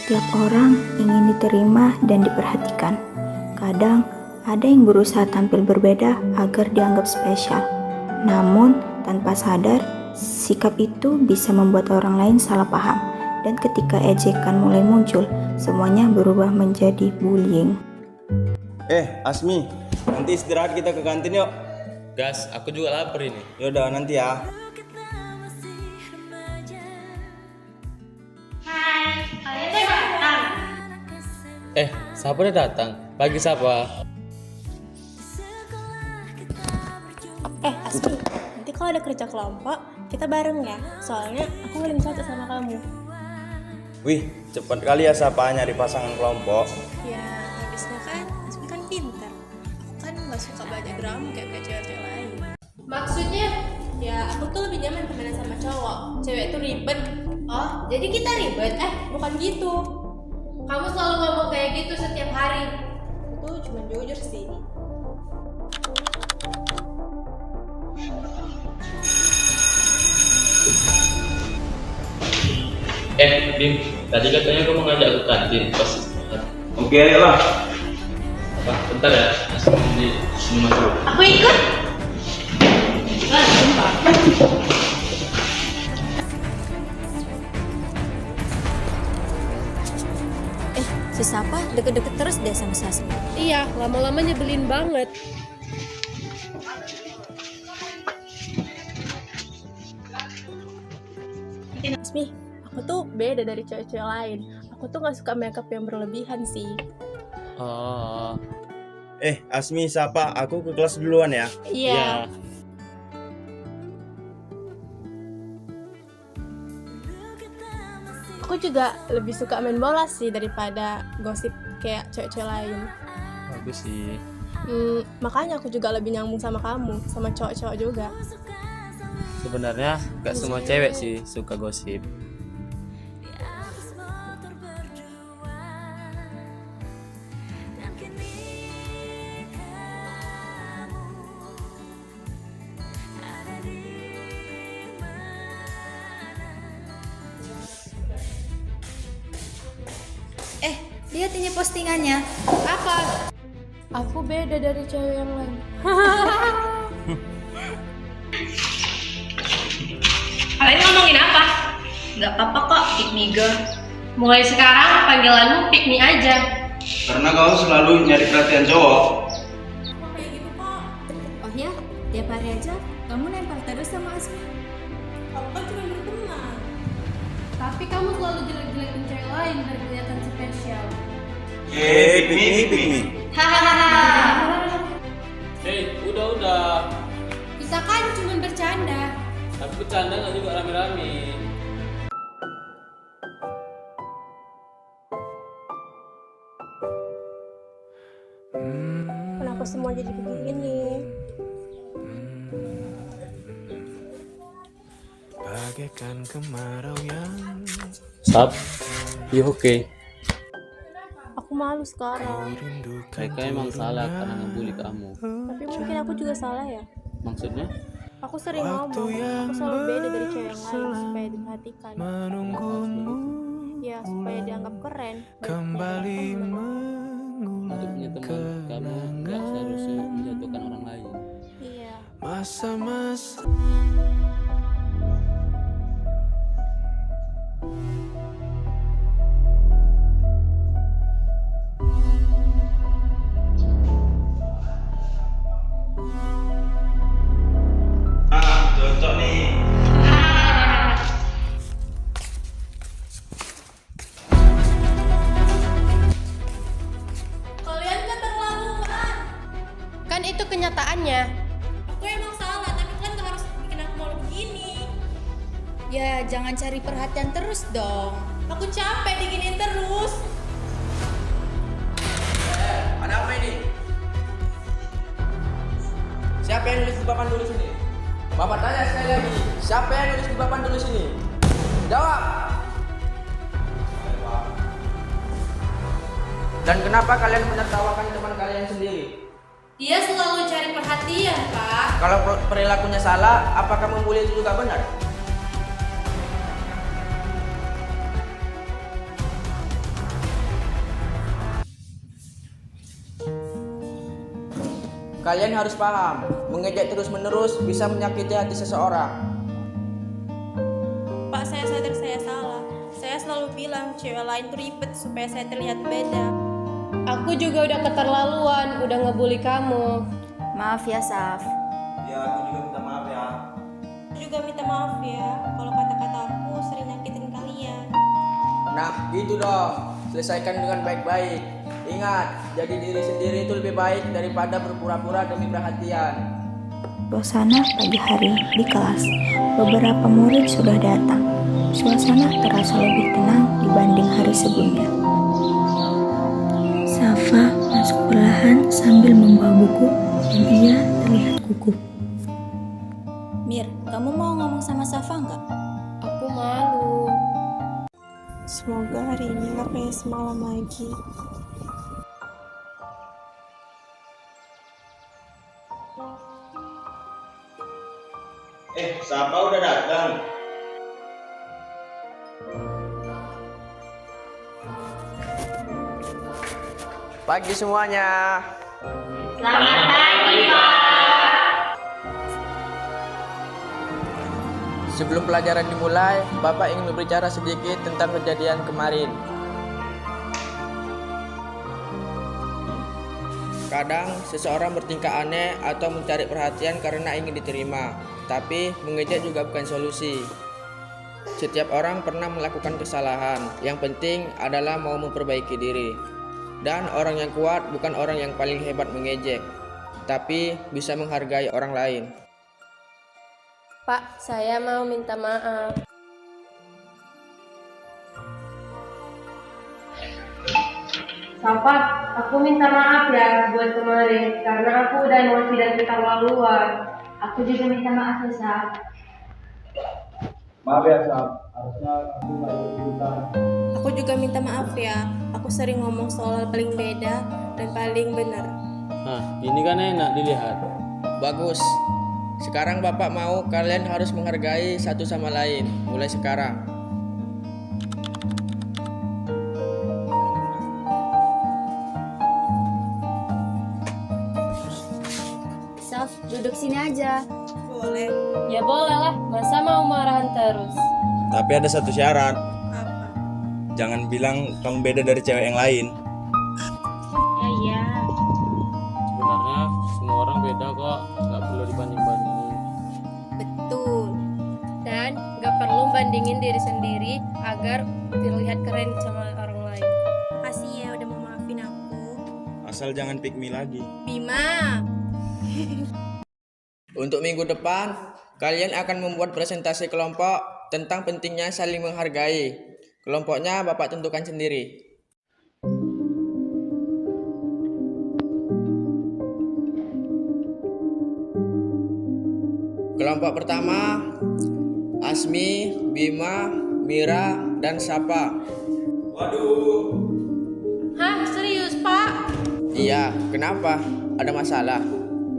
Setiap orang ingin diterima dan diperhatikan. Kadang ada yang berusaha tampil berbeda agar dianggap spesial. Namun, tanpa sadar, sikap itu bisa membuat orang lain salah paham. Dan ketika ejekan mulai muncul, semuanya berubah menjadi bullying. Asmi, nanti istirahat kita ke kantin yuk. Gas, aku juga lapar ini. Yaudah, nanti ya. Hai, kalian udah datang? Siapa udah datang? Pagi siapa? Asmi, nanti kalau ada kerja kelompok, kita bareng ya. Soalnya aku paling cocok sama kamu. Wih, cepat kali ya Sapa nyari pasangan kelompok. Ya, habisnya kan Asmi kan pintar. Aku kan gak suka banyak drama kayak cewek-cewek lain. Maksudnya? Ya, aku tuh lebih nyaman temenan sama cowok. Cewek itu ribet. Oh, jadi kita ribet? Bukan gitu. Kamu selalu ngomong kayak gitu setiap hari. Aku tuh cuma jujur sih. Bim, tadi katanya kamu ngajak aku kantin pas istirahat. Oke, ayolah. Apa? Bentar ya, di sini masuk. Aku ikut. Si Sapa deket-deket terus deh sama Sasmi. Iya, lama-lama nyebelin banget. Asmi, aku tuh beda dari cewek-cewek lain. Aku tuh gak suka makeup yang berlebihan sih. Oh, Asmi, Sapa, aku ke kelas duluan ya. Iya. Aku juga lebih suka main bola sih daripada gosip kayak cewek-cewek lain. bagus sih. Makanya aku juga lebih nyambung sama kamu, sama cowok-cowok juga. Sebenarnya gak semua cewek sih suka gosip. Lihat ini postingannya. Apa? Aku beda dari cewek yang lain. Kalian ngomongin apa? Gak apa-apa kok, pick me girl. Mulai sekarang panggilanmu pick me aja. Karena kau selalu nyari perhatian cowok. Oh ya, tiap hari aja kamu nempel terus sama Asmi. Aku kan cuma berteman. Tapi kamu selalu jelek-jelekin cewek lain biar kelihatan spesial. Pick me. Hahaha. Udah. Kita kan cuma bercanda. Tapi bercanda gak juga rame-rame. Kenapa semua jadi begini? Bagaikan kemarau yang Sap, you oke? Aku malu sekarang. Mereka emang salah karena ngebully kamu. Tapi mungkin aku juga salah ya. Maksudnya? Aku sering ngomong, aku selalu beda dari cewek yang lain supaya diperhatikan. menunggumu Ya, supaya dianggap keren. kembali Untuk punya teman, kamu gak seharusnya menjatuhkan orang lain. Iya. masa-masa Cocok nih. Kalian keterlaluan. Kan itu kenyataannya. Aku emang salah, tapi kan gak harus bikin aku malu begini. Ya, jangan cari perhatian terus dong. Aku capek diginiin terus. Ada apa ini? Siapa yang nulis di papan tulis ini? Bapak tanya sekali lagi, siapa yang nulis di papan tulis ini? Jawab! Dan kenapa kalian menertawakan teman kalian sendiri? Dia selalu cari perhatian, Pak. Kalau perilakunya salah, apakah membuli itu juga benar? Kalian harus paham, mengejek terus-menerus bisa menyakiti hati seseorang. Pak, saya sadar saya salah. Saya selalu bilang cewek lain tuh ribet supaya saya terlihat beda. Aku juga udah keterlaluan, udah ngebully kamu. Maaf ya, Saf. Ya, aku juga minta maaf ya. Aku juga minta maaf ya kalau kata-kata aku sering nyakitin kalian. Nah, gitu dong. Selesaikan dengan baik-baik. Ingat, jadi diri sendiri itu lebih baik daripada berpura-pura demi perhatian. Suasana pagi hari di kelas. Beberapa murid sudah datang. Suasana terasa lebih tenang dibanding hari sebelumnya. Safa masuk perlahan sambil membawa buku dan ia terlihat gugup. Mir, kamu mau ngomong sama Safa nggak? Aku malu. Semoga hari ini nggak kayak semalam lagi. Safa udah datang. Pagi semuanya. Selamat pagi, Pak. Sebelum pelajaran dimulai, Bapak ingin berbicara sedikit tentang kejadian kemarin. Kadang seseorang bertingkah aneh atau mencari perhatian karena ingin diterima, tapi mengejek juga bukan solusi. Setiap orang pernah melakukan kesalahan, yang penting adalah mau memperbaiki diri. Dan orang yang kuat bukan orang yang paling hebat mengejek, tapi bisa menghargai orang lain. Pak, saya mau minta maaf. Safa, aku minta maaf ya buat kemarin karena aku udah emosi dan keterlaluan. Aku juga minta maaf ya, Saf. Maaf ya, Saf. Harusnya aku nggak ikut ikutan. Aku juga minta maaf ya. Aku sering ngomong soal paling beda dan paling benar. Nah, ini kan enak dilihat. Bagus. Sekarang Bapak mau kalian harus menghargai satu sama lain, mulai sekarang. Saf, duduk sini aja. Boleh. Ya boleh lah, masa mau marahan terus? Tapi ada satu syarat. Apa? Jangan bilang kamu beda dari cewek yang lain. Ya. Sebenarnya semua orang beda kok, nggak perlu dibanding-bandingin. Betul. Dan gak perlu bandingin diri sendiri agar terlihat keren sama orang lain. Makasih ya udah mau maafin aku. Asal jangan pick me lagi. Bima. Untuk minggu depan, kalian akan membuat presentasi kelompok tentang pentingnya saling menghargai. Kelompoknya Bapak tentukan sendiri. Kelompok pertama, Asmi, Bima, Mira, dan Safa. Waduh. Hah, serius, Pak? Iya, kenapa? Ada masalah?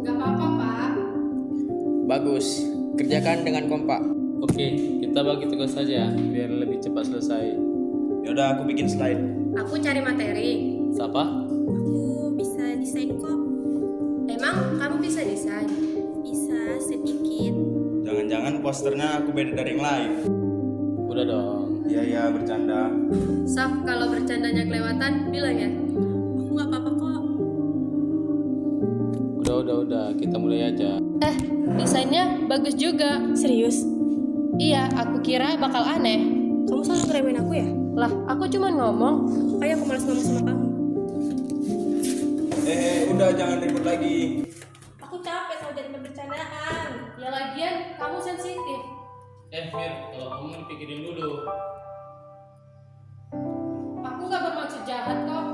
Gak apa-apa, Pak. Bagus, kerjakan dengan kompak. Oke, kita bagi tugas saja biar lebih cepat selesai. Yaudah, aku bikin slide. Aku cari materi. Siapa? Aku bisa desain kok. Emang kamu bisa desain? Bisa sedikit. Jangan-jangan posternya aku beda dari yang lain. Udah dong. Iya, bercanda. Saf, kalau bercandanya kelewatan, bilang ya. Aku nggak apa-apa kok. Udah, kita mulai aja. Desainnya bagus juga. Serius? Iya, aku kira bakal aneh. Kamu selalu ngeremehin aku ya? Lah, aku cuma ngomong. Makanya aku malas ngomong sama kamu. Udah jangan ribut lagi. Aku capek sama jadi bercandaan. Ya lagian, kamu sensitif. Mir, kalau kamu dipikirin dulu. Aku gak bermaksud jahat kok.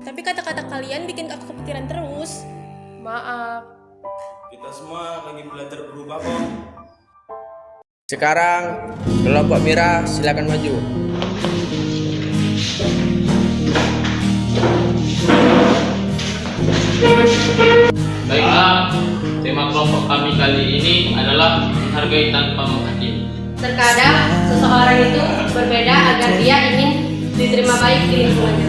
Tapi kata-kata kalian bikin aku kepikiran terus. Maaf. Kita semua lagi belajar berubah kok. Sekarang, kelompok Mira silakan maju. Baiklah, tema kelompok kami kali ini adalah menghargai tanpa menghakimi. Terkadang seseorang itu berbeda agar dia ingin diterima baik di lingkungannya.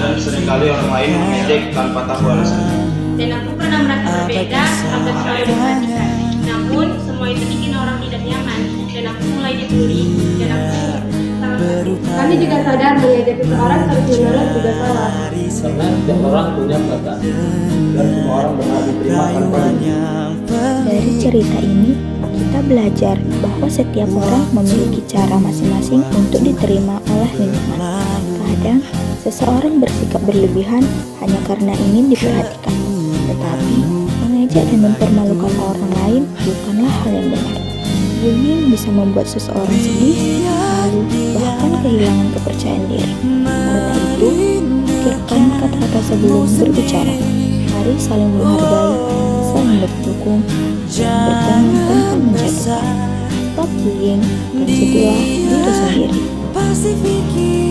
Dan seringkali orang lain mengejek tanpa tahu alasannya. dan aku pernah merasa berbeda agar selalu diperhatikan. Namun semua itu bikin orang tidak nyaman dan aku mulai dibully dan aku sangat sakit. Kami juga sadar mengejek seseorang terus-menerus juga salah. Karena setiap orang punya perasaan dan semua orang berhak diterima tanpa Dari cerita ini, kita belajar bahwa setiap orang memiliki cara masing-masing untuk diterima oleh lingkungan. Kadang, seseorang bersikap berlebihan hanya karena ingin diperhatikan. Tetapi, mengejek dan mempermalukan orang lain bukanlah hal yang benar. Bullying bisa membuat seseorang sedih, malu, bahkan kehilangan kepercayaan diri. Karena itu, pikirkan kata-kata sebelum berbicara. Mari saling menghargai, saling mendukung, dan berteman tanpa menjatuhkan. Stop bullying dan jadilah diri sendiri.